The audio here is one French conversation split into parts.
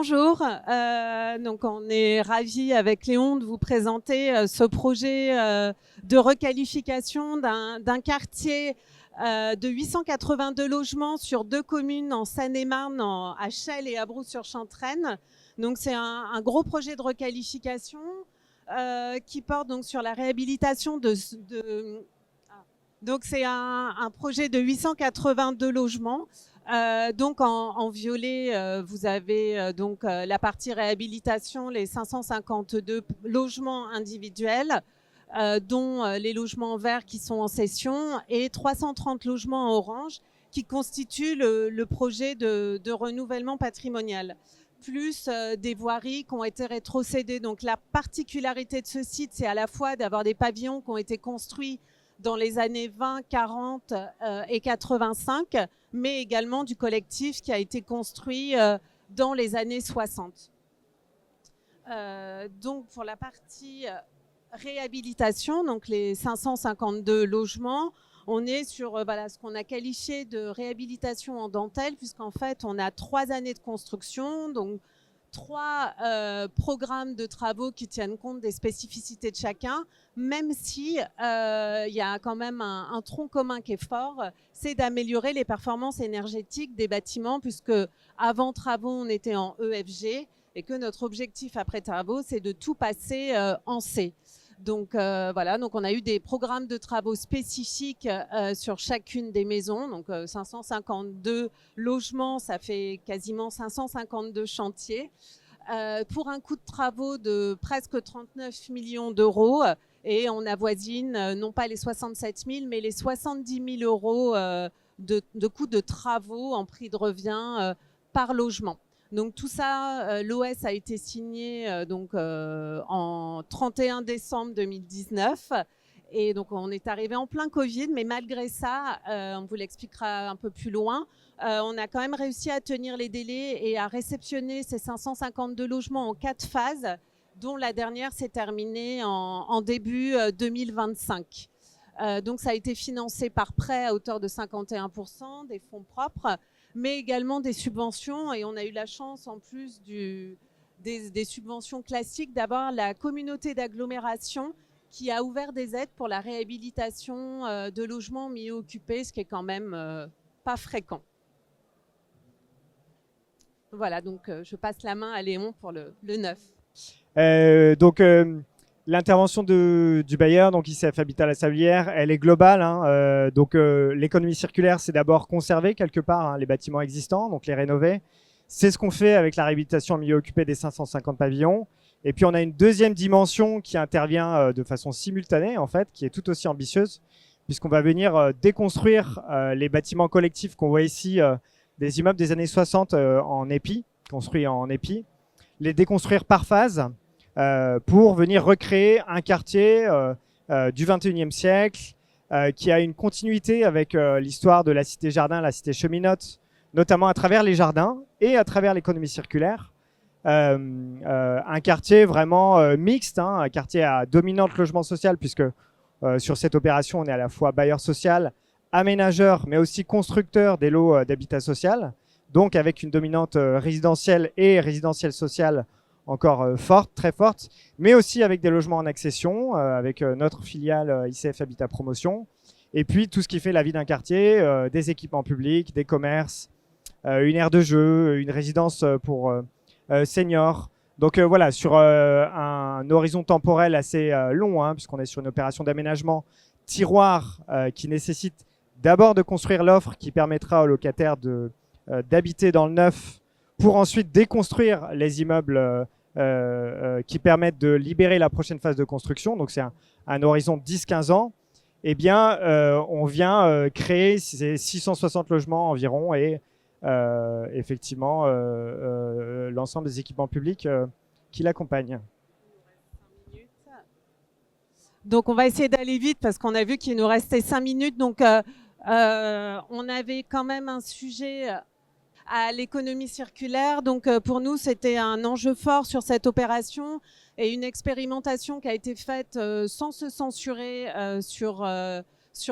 bonjour. Donc on est ravis avec Léon de vous présenter ce projet de requalification d'un quartier de 882 logements sur 2 communes en Seine-et-Marne, à Chelles et à Brou-sur-Chantraine. Donc c'est un gros projet de requalification qui porte donc sur la réhabilitation donc c'est un projet de 882 logements. Donc en violet, vous avez donc la partie réhabilitation, les 552 logements individuels, dont les logements en vert qui sont en cession, et 330 logements en orange qui constituent le projet de renouvellement patrimonial, plus des voiries qui ont été rétrocédées. Donc la particularité de ce site, c'est à la fois d'avoir des pavillons qui ont été construits dans les années 20, 40 et 85, mais également du collectif qui a été construit dans les années 60. Donc pour la partie réhabilitation, donc les 552 logements, on est sur ce qu'on a qualifié de réhabilitation en dentelle, puisqu'en fait on a 3 années de construction, donc 3 programmes de travaux qui tiennent compte des spécificités de chacun, même si y a quand même un tronc commun qui est fort, c'est d'améliorer les performances énergétiques des bâtiments, puisque avant travaux on était en EFG et que notre objectif après travaux c'est de tout passer en C. Donc voilà, donc on a eu des programmes de travaux spécifiques sur chacune des maisons, donc 552 logements, ça fait quasiment 552 chantiers, pour un coût de travaux de presque 39 millions d'euros, et on avoisine non pas les 67 000 mais les 70 000 euros de coût de travaux en prix de revient par logement. Donc tout ça, l'OS a été signé en 31 décembre 2019. Et donc on est arrivé en plein Covid, mais malgré ça, on vous l'expliquera un peu plus loin, on a quand même réussi à tenir les délais et à réceptionner ces 552 logements en 4 phases, dont la dernière s'est terminée en début 2025. Donc ça a été financé par prêt à hauteur de 51%, des fonds propres, mais également des subventions, et on a eu la chance, en plus des subventions classiques, d'avoir la communauté d'agglomération qui a ouvert des aides pour la réhabilitation de logements milieu occupés, ce qui est quand même pas fréquent. Voilà, donc je passe la main à Léon pour le 9. L'intervention du bailleur, donc ICF Habitat La Sablière, elle est globale. L'économie circulaire, c'est d'abord conserver quelque part les bâtiments existants, donc les rénover. C'est ce qu'on fait avec la réhabilitation en milieu occupé des 550 pavillons. Et puis on a une deuxième dimension qui intervient de façon simultanée, en fait, qui est tout aussi ambitieuse, puisqu'on va venir déconstruire les bâtiments collectifs qu'on voit ici, des immeubles des années 60 en épi, construits en épi, les déconstruire par phase, pour venir recréer un quartier du 21e siècle qui a une continuité avec l'histoire de la cité jardin, la cité cheminote, notamment à travers les jardins et à travers l'économie circulaire. Un quartier vraiment mixte, un quartier à dominante logement social, puisque sur cette opération, on est à la fois bailleur social, aménageur, mais aussi constructeur des lots d'habitat social, donc avec une dominante résidentielle et résidentielle sociale encore forte, très forte, mais aussi avec des logements en accession, avec notre filiale ICF Habitat Promotion, et puis tout ce qui fait la vie d'un quartier, des équipements publics, des commerces, une aire de jeu, une résidence pour seniors. Donc voilà, sur un horizon temporel assez long, puisqu'on est sur une opération d'aménagement tiroir qui nécessite d'abord de construire l'offre qui permettra aux locataires d'habiter dans le neuf, pour ensuite déconstruire les immeubles qui permettent de libérer la prochaine phase de construction. Donc c'est un horizon de 10-15 ans. Eh bien, on vient créer ces 660 logements environ, et effectivement l'ensemble des équipements publics qui l'accompagnent. Donc on va essayer d'aller vite parce qu'on a vu qu'il nous restait 5 minutes. Donc on avait quand même un sujet à l'économie circulaire. Donc pour nous, c'était un enjeu fort sur cette opération et une expérimentation qui a été faite sans se censurer sur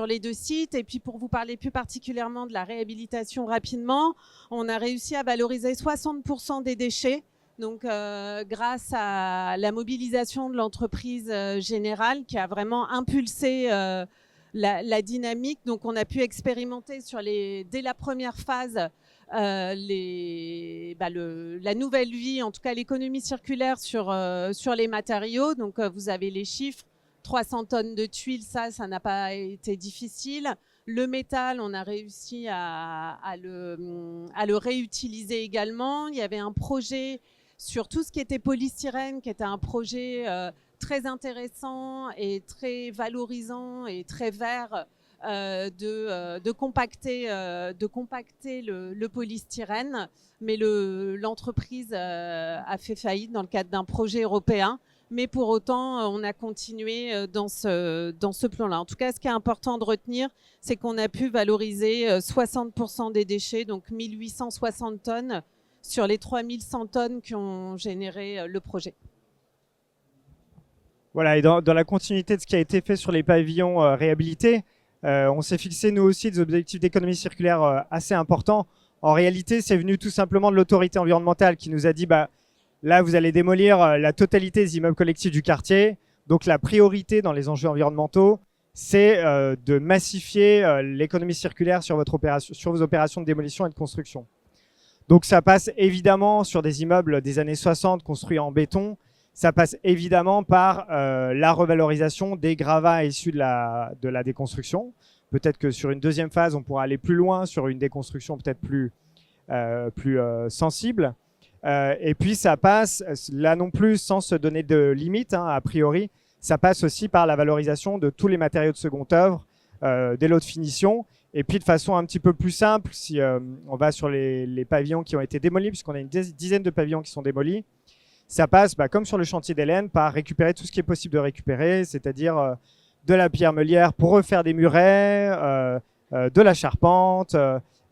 les 2 sites. Et puis pour vous parler plus particulièrement de la réhabilitation rapidement, on a réussi à valoriser 60% des déchets Donc, grâce à la mobilisation de l'entreprise générale qui a vraiment impulsé la dynamique. Donc, on a pu expérimenter dès la première phase la nouvelle vie, en tout cas l'économie circulaire sur les matériaux. Donc, vous avez les chiffres, 300 tonnes de tuiles, ça n'a pas été difficile. Le métal, on a réussi à le réutiliser également. Il y avait un projet sur tout ce qui était polystyrène, qui était un projet très intéressant et très valorisant et très vert de compacter le polystyrène. Mais l'entreprise a fait faillite dans le cadre d'un projet européen. Mais pour autant, on a continué dans ce plan-là. En tout cas, ce qui est important de retenir, c'est qu'on a pu valoriser 60% des déchets, donc 1860 tonnes, sur les 3100 tonnes qui ont généré le projet. Voilà, et dans la continuité de ce qui a été fait sur les pavillons réhabilités, on s'est fixé nous aussi des objectifs d'économie circulaire assez importants. En réalité, c'est venu tout simplement de l'autorité environnementale qui nous a dit là, vous allez démolir la totalité des immeubles collectifs du quartier. Donc, la priorité dans les enjeux environnementaux, c'est de massifier l'économie circulaire sur vos opérations de démolition et de construction. Donc, ça passe évidemment sur des immeubles des années 60 construits en béton. Ça passe évidemment par la revalorisation des gravats issus de la déconstruction. Peut-être que sur une deuxième phase, on pourra aller plus loin sur une déconstruction peut-être plus sensible. Et puis ça passe, là non plus sans se donner de limites, a priori, ça passe aussi par la valorisation de tous les matériaux de seconde œuvre, des lots de finition. Et puis de façon un petit peu plus simple, si on va sur les pavillons qui ont été démolis, puisqu'on a une dizaine de pavillons qui sont démolis, ça passe, comme sur le chantier d'Hélène, par récupérer tout ce qui est possible de récupérer, c'est-à-dire de la pierre meulière pour refaire des murets, de la charpente,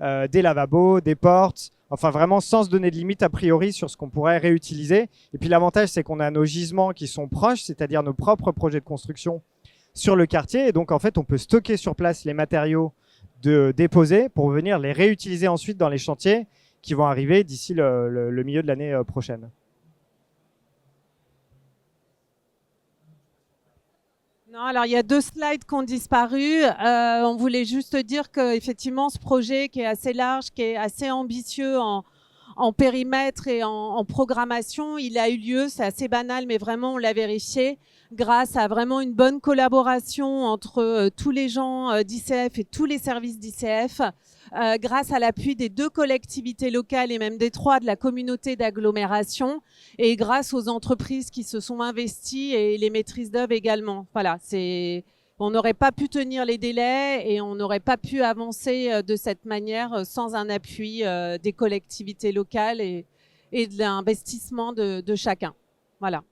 des lavabos, des portes, enfin vraiment sans se donner de limite a priori sur ce qu'on pourrait réutiliser. Et puis l'avantage, c'est qu'on a nos gisements qui sont proches, c'est-à-dire nos propres projets de construction sur le quartier. Et donc en fait, on peut stocker sur place les matériaux déposés pour venir les réutiliser ensuite dans les chantiers qui vont arriver d'ici le milieu de l'année prochaine. Non, alors il y a 2 slides qui ont disparu. On voulait juste dire qu'effectivement, ce projet qui est assez large, qui est assez ambitieux en périmètre et en programmation, il a eu lieu, c'est assez banal, mais vraiment on l'a vérifié, grâce à vraiment une bonne collaboration entre tous les gens d'ICF et tous les services d'ICF, grâce à l'appui des 2 collectivités locales et même des 3 de la communauté d'agglomération, et grâce aux entreprises qui se sont investies et les maîtrises d'œuvre également. Voilà, on n'aurait pas pu tenir les délais et on n'aurait pas pu avancer de cette manière sans un appui des collectivités locales et de l'investissement de chacun. Voilà.